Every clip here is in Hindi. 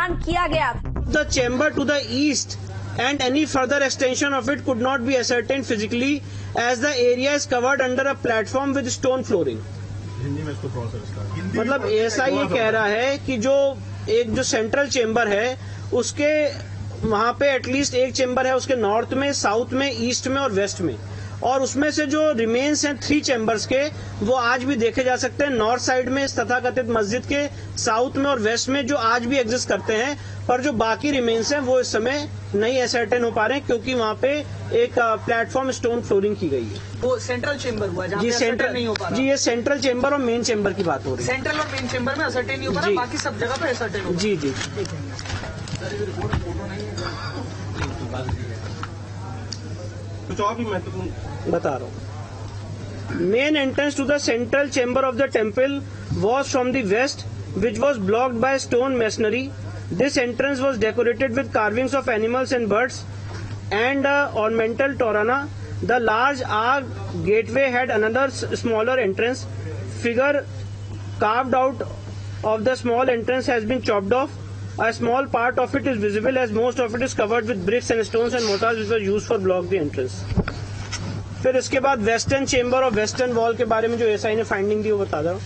निर्माण किया गया। The chamber to the east and any further extension of it could not be ascertained physically as the area is covered under a platform with stone flooring। मतलब ऐसा ये कह रहा है कि जो सेंट्रल चेम्बर है उसके वहां पे एटलीस्ट एक चेम्बर है उसके नॉर्थ में, साउथ में, ईस्ट में और वेस्ट में, और उसमें से जो रिमेन्स हैं 3 चेम्बर्स के वो आज भी देखे जा सकते हैं नॉर्थ साइड में इस तथाकथित मस्जिद के, साउथ में और वेस्ट में जो आज भी एग्जिस्ट करते हैं, पर जो बाकी रिमेन्स हैं वो इस समय नहीं असर्टेन हो पा रहे हैं क्योंकि वहाँ पे एक प्लेटफॉर्म स्टोन फ्लोरिंग की गई है। वो सेंट्रल चेम्बर हुआ जहाँ जी, पे सेंट्रल नहीं हो पा रहा। जी, ये सेंट्रल चेम्बर और मेन चेम्बर की बात हो रही है। सेंट्रल और मेन चेम्बर में असर्टेन नहीं हो पा रहा, बाकी सब जगह पे असर्टेन हो। जी जी कुछ और भी महत्वपूर्ण बता रहा हूँ। Main entrance to the central chamber of the temple was from the west which was blocked by stone masonry. This entrance was decorated with carvings of animals and birds and ornamental torana. The large arched gateway had another smaller entrance. Figure carved out of the small entrance has been chopped off. A small part of it is visible as most of it is covered with bricks and stones and mortars which were used for block the entrance. फिर इसके बाद वेस्टर्न चेम्बर और वेस्टर्न वॉल के बारे में जो एसआई ने फाइंडिंग दी वो बता रहा हूँ।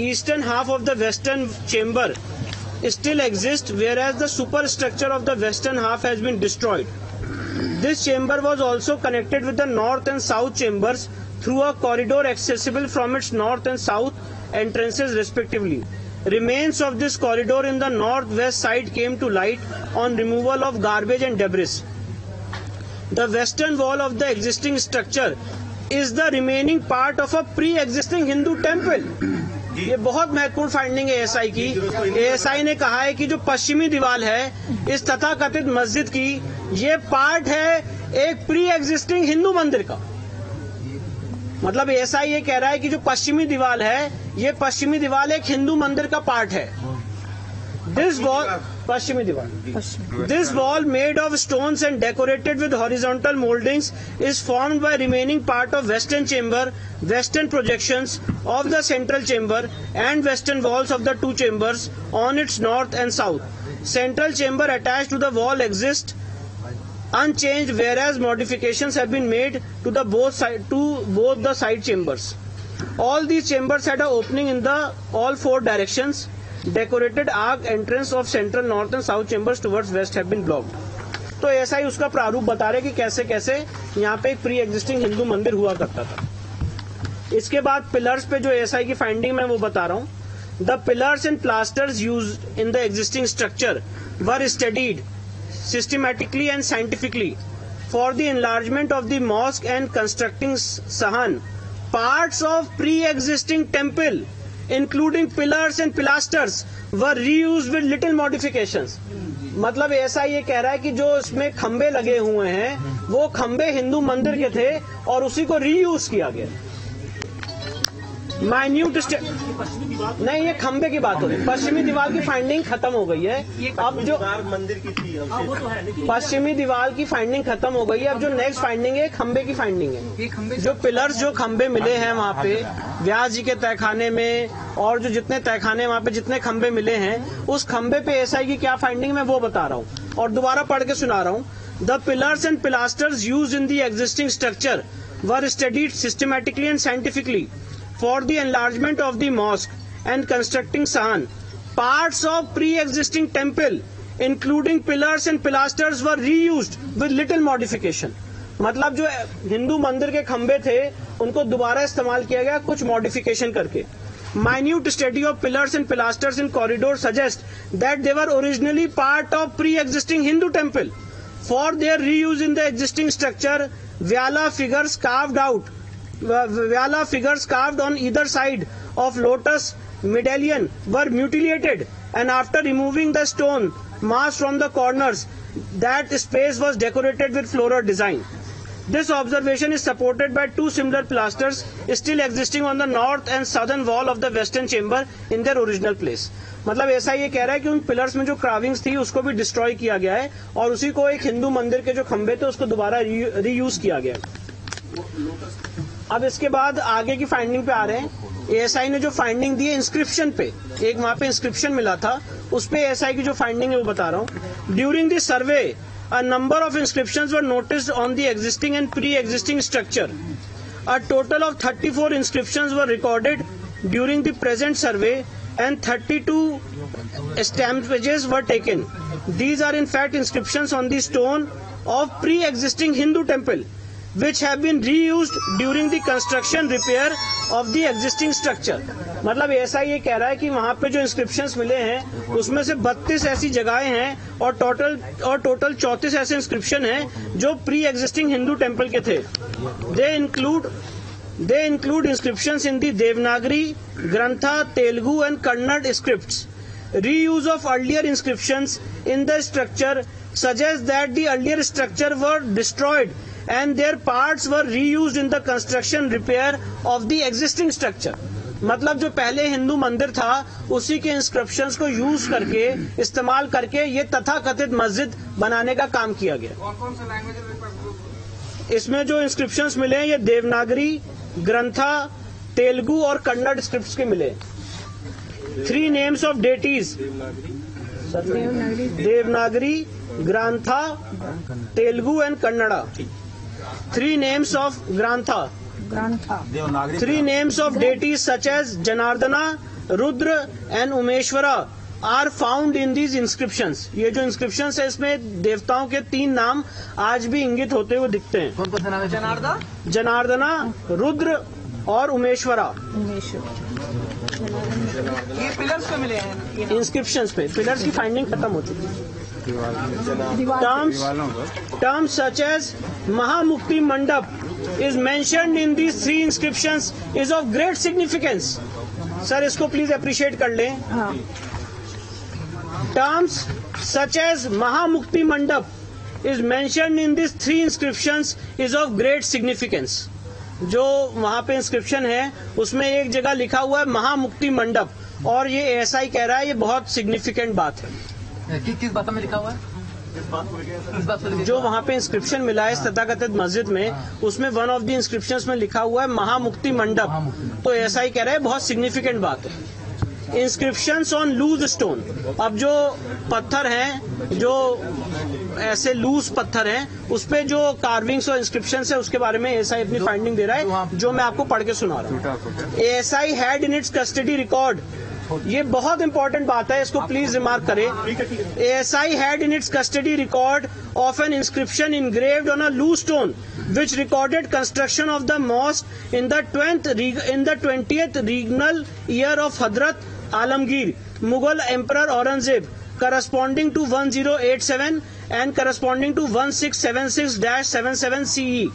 Eastern half of the western chamber still exists, whereas the superstructure of the western half has been destroyed. This chamber was also connected with the north and south chambers through a corridor accessible from its north and south entrances respectively. Remains of this corridor in the northwest side came to light on removal of garbage and debris. The western wall of the existing structure is the remaining part of a pre-existing Hindu temple. ये बहुत महत्वपूर्ण फाइंडिंग है एएसआई की। एएसआई ने कहा है कि जो पश्चिमी दीवार है इस तथाकथित मस्जिद की ये पार्ट है एक प्री एग्जिस्टिंग हिंदू मंदिर का। मतलब एएसआई ये कह रहा है कि जो पश्चिमी दीवार है ये पश्चिमी दीवार एक हिंदू मंदिर का पार्ट है। This wall made of stones and decorated with horizontal moldings is formed by remaining part of western chamber, western projections of the central chamber and western walls of the 2 chambers on its north and south. Central chamber attached to the wall exists unchanged, whereas modifications have been made to both the side chambers. All these chambers had an opening in all 4 directions. Decorated arc entrance of central, north and south chambers towards west have been blocked. तो ऐसा ही उसका प्रारूप बता रहे कि कैसे कैसे यहाँ पे एक प्री एग्जिस्टिंग हिंदू मंदिर हुआ करता था। इसके बाद पिलर्स पे जो एएसआई की फाइंडिंग मैं वो बता रहा हूँ। The pillars and plasters used in the existing structure were studied systematically and scientifically for the enlargement of the mosque and constructing sahan parts of pre existing temple including pillars and pilasters were reused with little modifications। मतलब ऐसा ये कह रहा है कि जो इसमें खंबे लगे हुए हैं वो खंबे हिंदू मंदिर के थे और उसी को रीयूज किया गया। माइन्यूट नहीं, ये खंबे की बात हो रही है। पश्चिमी दीवार की फाइंडिंग खत्म हो गई है। अब जो मंदिर की थी पश्चिमी दीवार की फाइंडिंग खत्म हो गई है। अब जो नेक्स्ट फाइंडिंग है खंबे की फाइंडिंग है। जो पिलर्स जो खंबे मिले हैं वहाँ पे व्यास जी के तहखाने में और जो जितने तहखाने वहाँ पे जितने खंबे मिले हैं उस खंबे पे एसआई की क्या फाइंडिंग मैं वो बता रहा हूँ और दोबारा पढ़ के सुना रहा हूँ। The pillars and pilasters used in the existing structure were studied systematically and scientifically for the enlargement of the mosque and constructing sahan. Parts of pre-existing temple, including pillars and pilasters, were reused with little modification. मतलब जो हिंदू मंदिर के खंबे थे उनको दोबारा इस्तेमाल किया गया कुछ मॉडिफिकेशन करके। Minute study of pillars and pilasters in corridor suggests that they were originally part of pre-existing Hindu temple. For their reuse in the existing structure, Vyala figures carved on either side of lotus medallion were mutilated, and after removing the stone mass from the corners, that space was decorated with floral design. This observation is supported by 2 similar pilasters still existing on the north and southern wall of the western chamber in their original place. मतलब ऐसा ये कह रहा है कि उन पिलर्स में जो क्राविंग्स थी उसको भी डिस्ट्रॉय किया गया है और उसी को एक हिंदू मंदिर के जो खंबे थे उसको दोबारा रीयूज किया गया है। अब इसके बाद आगे की फाइंडिंग पे आ रहे हैं। एएसआई ने जो फाइंडिंग दी है इंस्क्रिप्शन पे, एक वहां पे इंस्क्रिप्शन मिला था, उस पे एएसआई की जो फाइंडिंग है वो बता रहा हूँ। During the survey a number of inscriptions were noticed on the existing and pre-existing structure. A total of 34 inscriptions were recorded during the present survey and 32 stampages were taken. These are in fact inscriptions on the stone of pre-existing Hindu temple which have been reused during the construction repair of the existing structure. मतलब ऐसा ये कह रहा है कि वहाँ पे जो इंस्क्रिप्शंस मिले हैं उसमें से 32 ऐसी जगहें हैं और टोटल 34 ऐसे इंस्क्रिप्शन हैं जो प्री एग्जिस्टिंग हिंदू टेम्पल के थे। They include inscriptions in the Devanagari, Grantha, Telugu and Kannada scripts. Reuse of earlier inscriptions in the structure suggests that the earlier structure were destroyed and their parts were reused in the construction repair of the existing structure. मतलब जो पहले हिंदू मंदिर था उसी के इंस्क्रिप्शंस को यूज करके, इस्तेमाल करके ये तथाकथित मस्जिद बनाने का काम किया गया। कौन सा लैंग्वेज? इसमें जो इंस्क्रिप्शंस मिले हैं ये देवनागरी, ग्रंथा, तेलुगु और कन्नड़ स्क्रिप्ट्स के मिले। 3 names of deities, Devanagari, Grantha, Telugu and Kannada. 3 names of Grantha, 3 names of deities such as Janardana, Rudra and Umeshwara are found in these inscriptions. ये जो inscriptions है इसमें देवताओं के 3 नाम आज भी इंगित होते हुए दिखते हैं। कौन सा नाम है? जनार्दना, रुद्र और उमेश्वरा। ये पिलर्स पे मिले हैं, इंस्क्रिप्शंस पे। पिलर्स की फाइंडिंग खत्म हो चुकी है। Terms such as Mahamukti Mandap is mentioned in these 3 inscriptions is of great significance. Sir इसको प्लीज अप्रिशिएट कर लें। Terms such as Mahamukti Mandap is mentioned in these 3 inscriptions is of great significance. जो वहां पे इंस्क्रिप्शन है उसमें एक जगह लिखा हुआ है महामुक्ति मंडप, और ये ऐसा ही कह रहा है, ये बहुत सिग्निफिकेंट बात है। किस बात में लिखा हुआ है? जो वहाँ पे इंस्क्रिप्शन मिला है इस तथाकथित मस्जिद में, उसमें वन ऑफ द इंस्क्रिप्शंस में लिखा हुआ है महामुक्ति मंडप, तो ऐसा ही कह रहा है, बहुत सिग्निफिकेंट बात है। इंस्क्रिप्शंस ऑन लूज स्टोन, अब जो पत्थर हैं, जो ऐसे लूज पत्थर हैं, उस पे जो कार्विंग्स और इंस्क्रिप्शंस है उसके बारे में एएसआई अपनी फाइंडिंग दे रहा है, जो मैं आपको पढ़ के सुना रहा हूँ। ASI had in its custody record, ये बहुत इंपॉर्टेंट बात है, इसको प्लीज रिमार्क करें। ASI had in its custody record of an inscription engraved on a loose stone which recorded construction of the mosque in the 20th regnal year of Hadrat Alamgir, Mughal Emperor Aurangzeb, corresponding to 1087 and corresponding to 1676-77 CE.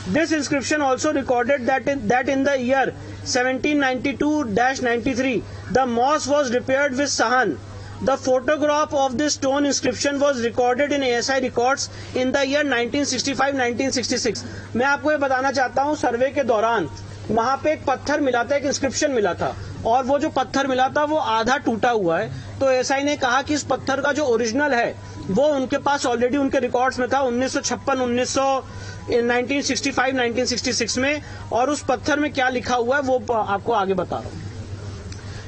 This inscription also recorded that in the year 1792-93, the mosque was repaired with sahan. The photograph of this stone inscription was recorded in ASI records in the year 1965-1966. मैं आपको ये बताना चाहता हूँ, सर्वे के दौरान वहाँ पे एक पत्थर मिला था, एक इंस्क्रिप्शन मिला था, और वो जो पत्थर मिला था वो आधा टूटा हुआ है। तो एएसआई ने कहा कि इस पत्थर का जो ओरिजिनल है वो उनके पास ऑलरेडी उनके रिकॉर्ड्स में था 1965-1966 में, और उस पत्थर में क्या लिखा हुआ है वो आपको आगे बता रहा हूँ।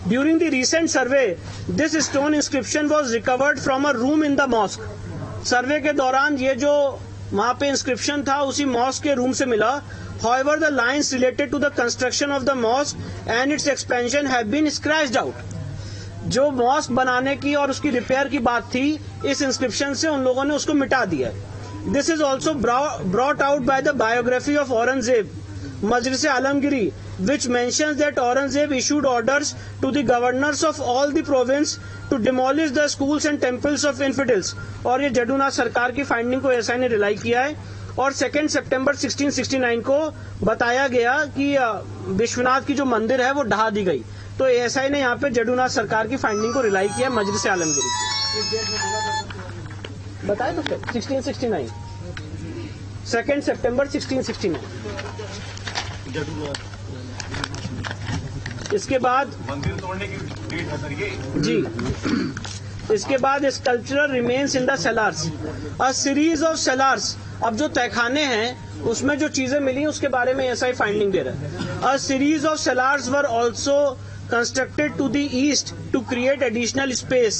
During the recent survey, this stone inscription was recovered from a room in the mosque. सर्वे के दौरान ये जो वहाँ पे इंस्क्रिप्शन था उसी मॉस्क के रूम से मिला। However, the lines related to the construction of the mosque and its expansion have been scratched out. जो मॉस्क बनाने की और उसकी रिपेयर की बात थी, इस इंस्क्रिप्शन से उन लोगों ने उसको मिटा दिया। This is also brought out by the biography of Aurangzeb, Majlis Alamgiri, which mentions that Aurangzeb issued orders to the governors of all the province to demolish the schools and temples of infidels. और ये जडूनाथ सरकार की फाइंडिंग को एएसआई ने रिलाई किया है, और 2 सितंबर 1669 को बताया गया कि विश्वनाथ की जो मंदिर है वो ढहा दी गई। तो एएसआई ने यहाँ पे जडूनाथ सरकार की फाइंडिंग को रिलाई किया मजलिस आलमगिरी। बताया तो 1669, 2 सितंबर 1669। इसके बाद मंदिर तोड़ने की डेट है सर ये जी। इसके बाद sculptural remains in the cellars, a series of cellars अब जो तहखाने हैं उसमें जो चीजें मिली उसके बारे में एसआई फाइंडिंग दे रहा है. A series of cellars were also constructed to the east to create additional space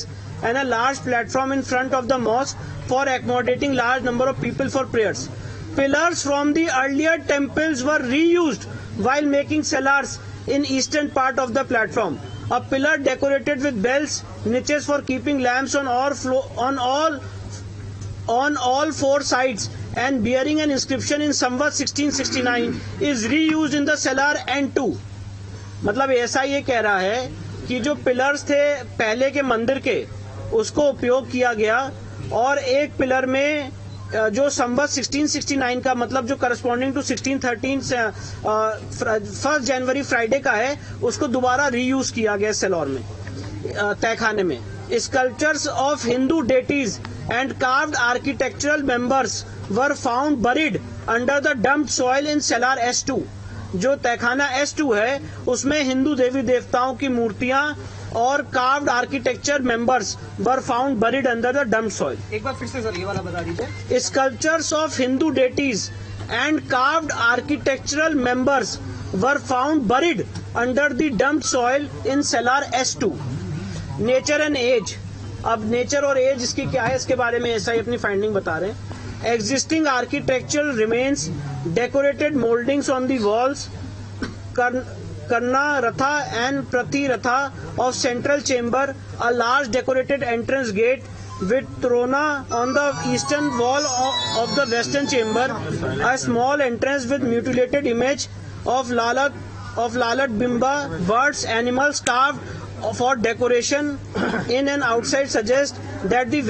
and a large platform in front of the mosque for accommodating large number of people for prayers. Pillars from the earlier temples were reused while making cellars in eastern part of the platform. A pillar decorated with bells, niches for keeping lamps on all four sides and bearing an inscription in Samvat 1669 is reused in the cellar N2. मतलब ऐसा ये कह रहा है कि जो पिलर्स थे पहले के मंदिर के उसको उपयोग किया गया और एक पिलर में जो संवत 1669 का मतलब जो करस्पॉन्डिंग टू 1613 1 जनवरी फ्राइडे का है उसको दोबारा रीयूज किया गया सेलौर में तहखाने में. Sculptures of Hindu deities and carved architectural members were found buried under the dumped soil in cellar S2. जो तहखाना S2 है उसमें हिंदू देवी देवताओं की मूर्तियां और carved architecture members were found buried under the dumped soil. एक बार फिर से सर ये वाला बता दीजिए. Sculptures of Hindu deities and carved architectural members were found buried under the dumped soil in cellar S2. Nature and age. अब नेचर और एज इसकी क्या है इसके बारे में ऐसा ही अपनी फाइंडिंग बता रहे हैं. Existing architectural remains, decorated moldings on the walls, Karna Ratha and Prati Ratha of central chamber, a large decorated entrance gate with Trona on the eastern wall of the western chamber, a small entrance with mutilated image of Lalat Bimba, birds, animals carved for decoration in and outside suggest that the